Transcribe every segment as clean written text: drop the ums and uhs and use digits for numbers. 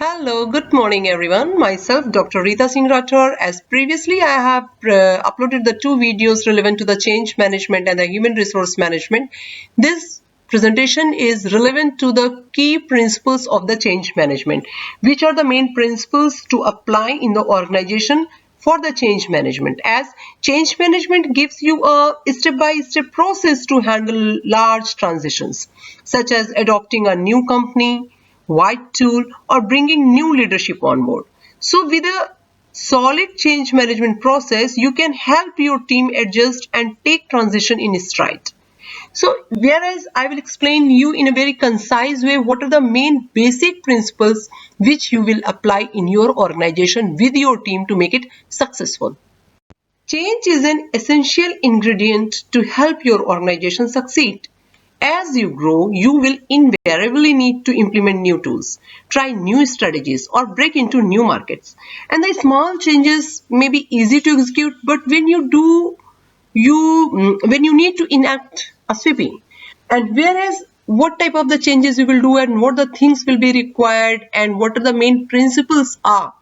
Hello, good morning everyone. Myself, Dr. Rita Singh Rathore. As previously, I have uploaded the two videos relevant to the change management and the human resource management. This presentation is relevant to the key principles of the change management, which are the main principles to apply in the organization for the change management. As change management gives you a step-by-step process to handle large transitions, such as adopting a new company, white tool, or bringing new leadership on board. So with a solid change management process, you can help your team adjust and take transition in stride. So whereas I will explain you in a very concise way what are the main basic principles which you will apply in your organization with your team to make it successful. Change is an essential ingredient to help your organization succeed. As you grow, you will invariably need to implement new tools, try new strategies, or break into new markets. And the small changes may be easy to execute, but when you do, when you need to enact a sweeping. And whereas what type of the changes you will do and what the things will be required and what are the main principles are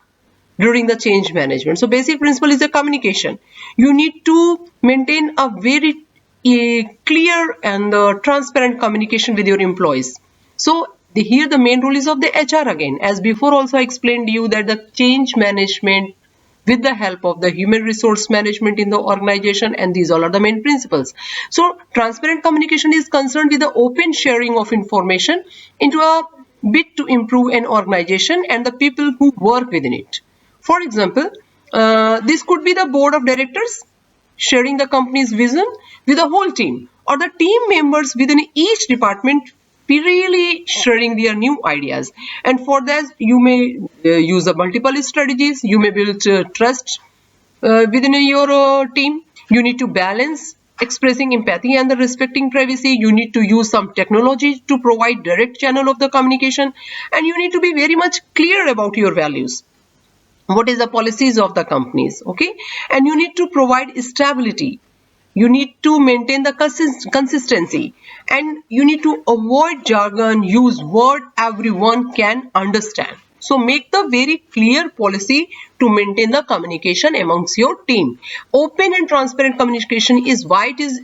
during the change management. So basic principle is the communication. You need to maintain a very clear and transparent communication with your employees. So here the main role is of the HR again. As before also I explained to you that the change management with the help of the human resource management in the organization, and these all are the main principles. So transparent communication is concerned with the open sharing of information into a bid to improve an organization and the people who work within it. For example, this could be the board of directors sharing the company's vision with the whole team, or the team members within each department really sharing their new ideas. And for that, you may use a multiple strategies. You may build trust within your team. You need to balance expressing empathy and the respecting privacy. You need to use some technology to provide direct channel of the communication, and you need to be very much clear about your values. What is the policies of the companies, okay? And you need to provide stability. You need to maintain the consistency, and you need to avoid jargon, use word everyone can understand. So make the very clear policy to maintain the communication amongst your team. Open and transparent communication is why it is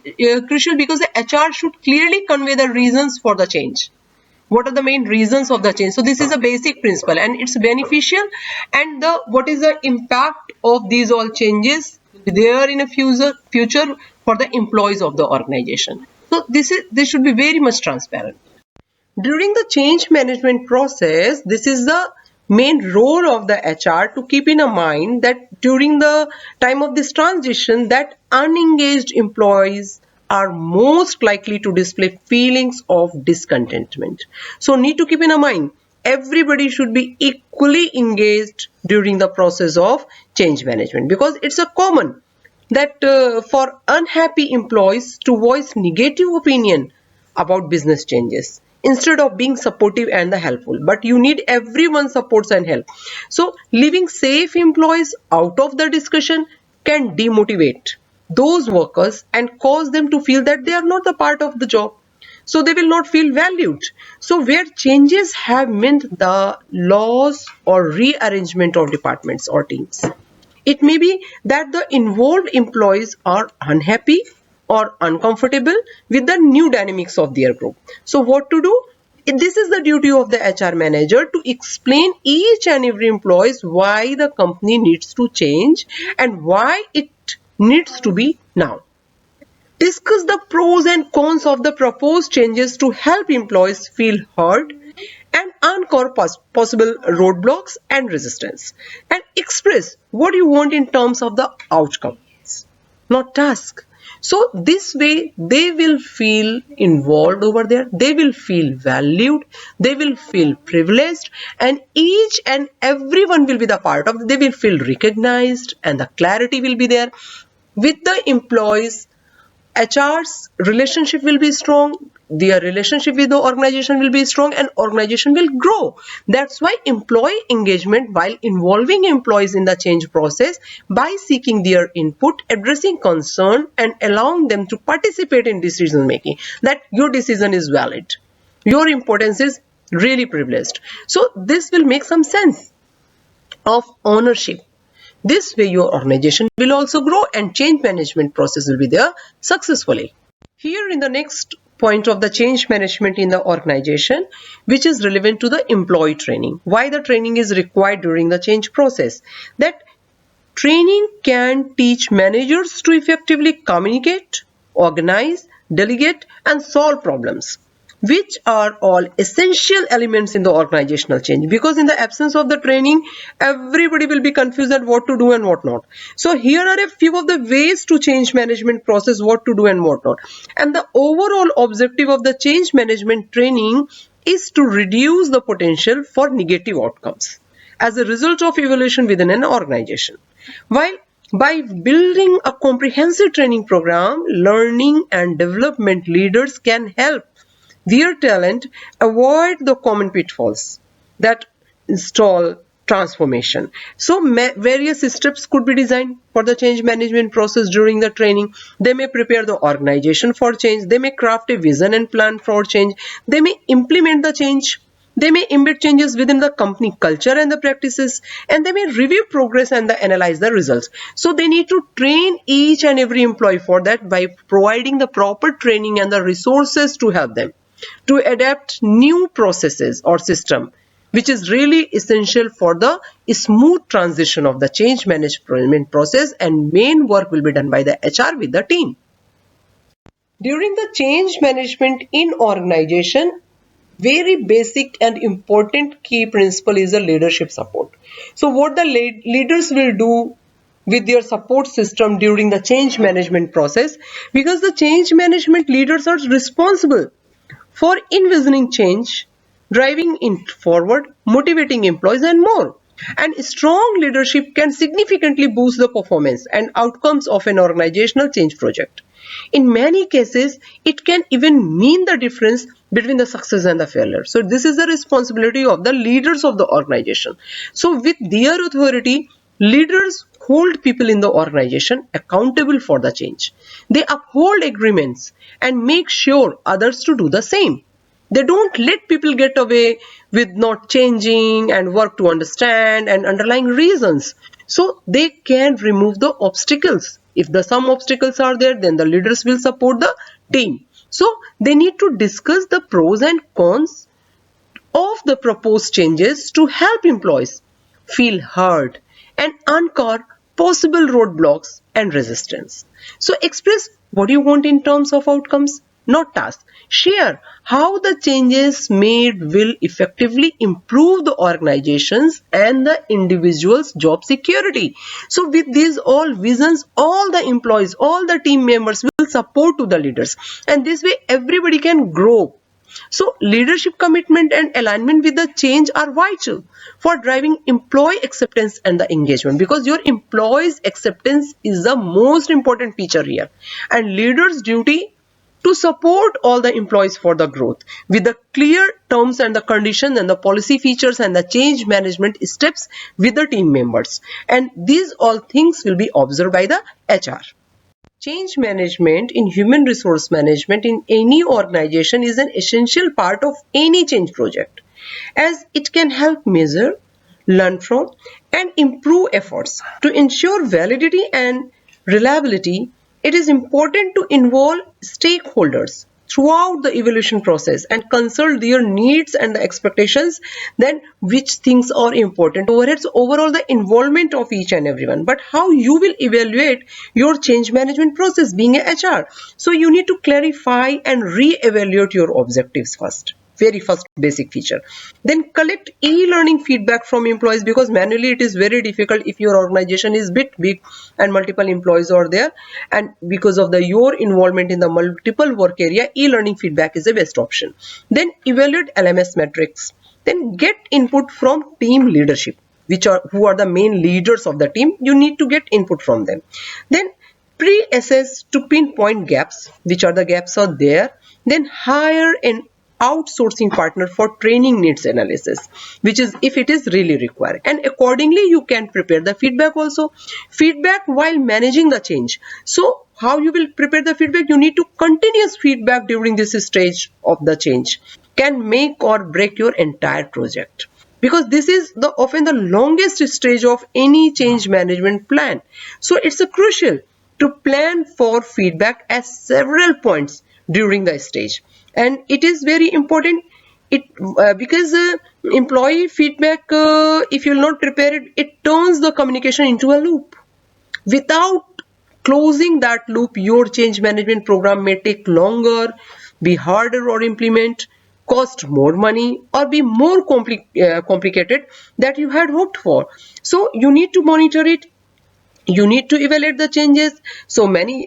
crucial, because the HR should clearly convey the reasons for the change. What are the main reasons of the change? So this is a basic principle and it's beneficial, and what is the impact of these all changes there in a future for the employees of the organization. So this should be very much transparent. During the change management process, this is the main role of the HR to keep in mind that during the time of this transition, that unengaged employees are most likely to display feelings of discontentment. So need to keep in mind, everybody should be equally engaged during the process of change management, because it's a common that for unhappy employees to voice negative opinion about business changes instead of being supportive and the helpful. But you need everyone's supports and help. So leaving safe employees out of the discussion can demotivate those workers and cause them to feel that they are not a part of the job. So they will not feel valued. So where changes have meant the loss or rearrangement of departments or teams, it may be that the involved employees are unhappy or uncomfortable with the new dynamics of their group. So what to do? This is the duty of the HR manager to explain each and every employee why the company needs to change and why it needs to be now. Discuss the pros and cons of the proposed changes to help employees feel heard and uncover possible roadblocks and resistance, and express what you want in terms of the outcome, not task. So this way they will feel involved over there, they will feel valued, they will feel privileged, and each and everyone will be the part of, they will feel recognized, and the clarity will be there with the employees. HR's relationship will be strong, their relationship with the organization will be strong, and organization will grow. That's why employee engagement, while involving employees in the change process by seeking their input, addressing concern, and allowing them to participate in decision making, that your decision is valid, your importance is really privileged. So this will make some sense of ownership. This way your organization will also grow and change management process will be there successfully. Here in the next point of the change management in the organization, which is relevant to the employee training. Why the training is required during the change process? That training can teach managers to effectively communicate, organize, delegate, and solve problems, which are all essential elements in the organizational change. Because in the absence of the training, everybody will be confused at what to do and what not. So here are a few of the ways to change management process, what to do and what not. And the overall objective of the change management training is to reduce the potential for negative outcomes as a result of evaluation within an organization. While by building a comprehensive training program, learning and development leaders can help their talent avoid the common pitfalls that stall transformation. So various steps could be designed for the change management process during the training. They may prepare the organization for change. They may craft a vision and plan for change. They may implement the change. They may embed changes within the company culture and the practices, and they may review progress and analyze the results. So they need to train each and every employee for that by providing the proper training and the resources to help them to adapt new processes or system, which is really essential for the smooth transition of the change management process, and main work will be done by the HR with the team. During the change management in organization, very basic and important key principle is the leadership support. So what the leaders will do with their support system during the change management process, because the change management leaders are responsible for envisioning change, driving it forward, motivating employees, and more. And strong leadership can significantly boost the performance and outcomes of an organizational change project. In many cases, it can even mean the difference between the success and the failure. So this is the responsibility of the leaders of the organization. So with their authority, leaders hold people in the organization accountable for the change. They uphold agreements and make sure others to do the same. They don't let people get away with not changing and work to understand and underlying reasons. So they can remove the obstacles. If some obstacles are there, then the leaders will support the team. So they need to discuss the pros and cons of the proposed changes to help employees feel heard and uncover possible roadblocks and resistance. So express what you want in terms of outcomes, not tasks. Share how the changes made will effectively improve the organizations and the individual's job security. So with these all visions, all the employees, all the team members will support to the leaders, and this way everybody can grow. So leadership commitment and alignment with the change are vital for driving employee acceptance and the engagement, because your employees' acceptance is the most important feature here, and leaders' duty to support all the employees for the growth with the clear terms and the conditions and the policy features and the change management steps with the team members. And these all things will be observed by the HR. Change management in human resource management in any organization is an essential part of any change project, as it can help measure, learn from, and improve efforts. To ensure validity and reliability, it is important to involve stakeholders throughout the evaluation process and consult their needs and the expectations, then which things are important. Overall the involvement of each and everyone, but how you will evaluate your change management process being a HR. So you need to clarify and re-evaluate your objectives first. Very first basic feature. Then collect e-learning feedback from employees, because manually it is very difficult if your organization is bit big and multiple employees are there, and because of your involvement in the multiple work area, e-learning feedback is the best option. Then evaluate LMS metrics. Then get input from team leadership, who are the main leaders of the team. You need to get input from them. Then pre-assess to pinpoint gaps, which are the gaps are there. Then hire an outsourcing partner for training needs analysis, which is if it is really required, and accordingly you can prepare the feedback also. Feedback while managing the change. So how you will prepare the feedback? You need to continuous feedback during this stage of the change. can make or break your entire project, because this is often the longest stage of any change management plan. So it's a crucial to plan for feedback at several points during the stage, and it is very important. Because employee feedback, if you're not prepared, it turns the communication into a loop. Without closing that loop, your change management program may take longer, be harder or implement, cost more money, or be more complicated that you had hoped for. So you need to monitor it, you need to evaluate the changes. So many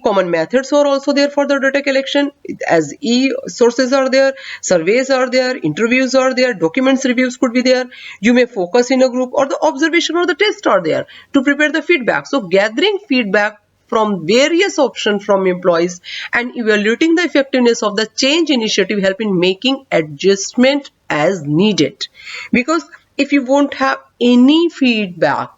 common methods are also there for the data collection, as e-sources are there, surveys are there, interviews are there, documents reviews could be there. You may focus in a group, or the observation or the test are there to prepare the feedback. So gathering feedback from various options from employees and evaluating the effectiveness of the change initiative help in making adjustment as needed. Because if you won't have any feedback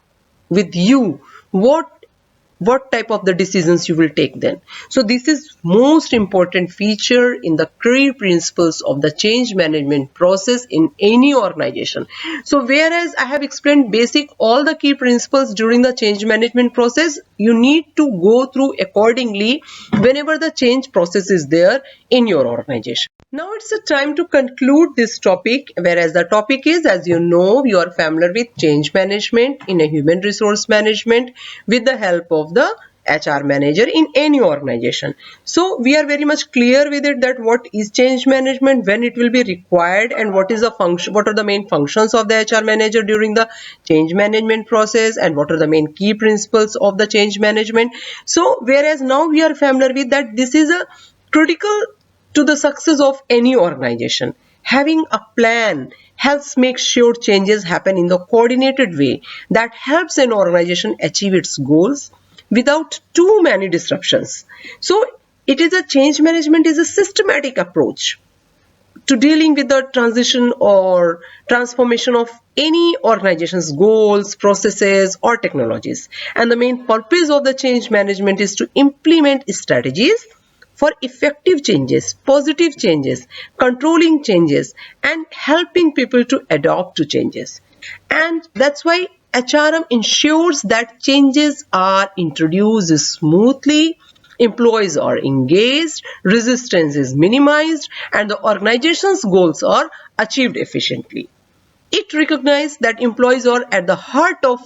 with you, what type of the decisions you will take then? So this is most important feature in the key principles of the change management process in any organization. So whereas I have explained basic all the key principles during the change management process, you need to go through accordingly whenever the change process is there in your organization. Now it's a time to conclude this topic, whereas the topic is, as you know, you are familiar with change management in a human resource management with the help of the HR manager in any organization. So we are very much clear with it that what is change management, when it will be required, and what is the function, what are the main functions of the HR manager during the change management process, and what are the main key principles of the change management. So whereas now we are familiar with that, this is a critical to the success of any organization. Having a plan helps make sure changes happen in the coordinated way that helps an organization achieve its goals without too many disruptions. So it is a change management is a systematic approach to dealing with the transition or transformation of any organization's goals, processes, or technologies. And the main purpose of the change management is to implement strategies for effective changes, positive changes, controlling changes, and helping people to adapt to changes. And that's why HRM ensures that changes are introduced smoothly, employees are engaged, resistance is minimized, and the organization's goals are achieved efficiently. It recognizes that employees are at the heart of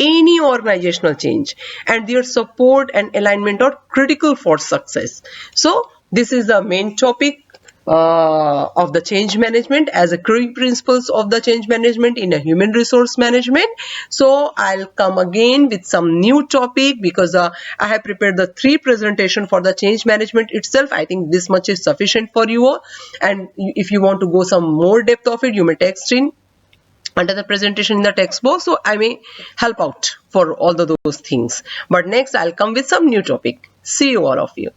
any organizational change, and their support and alignment are critical for success. So this is the main topic of the change management as a key principles of the change management in a human resource management. So I'll come again with some new topic, because I have prepared the 3 presentation for the change management itself. I think this much is sufficient for you all, and if you want to go some more depth of it, you may text in under the presentation in the text box, so I may help out for all of those things. But next I'll come with some new topic. See you all of you.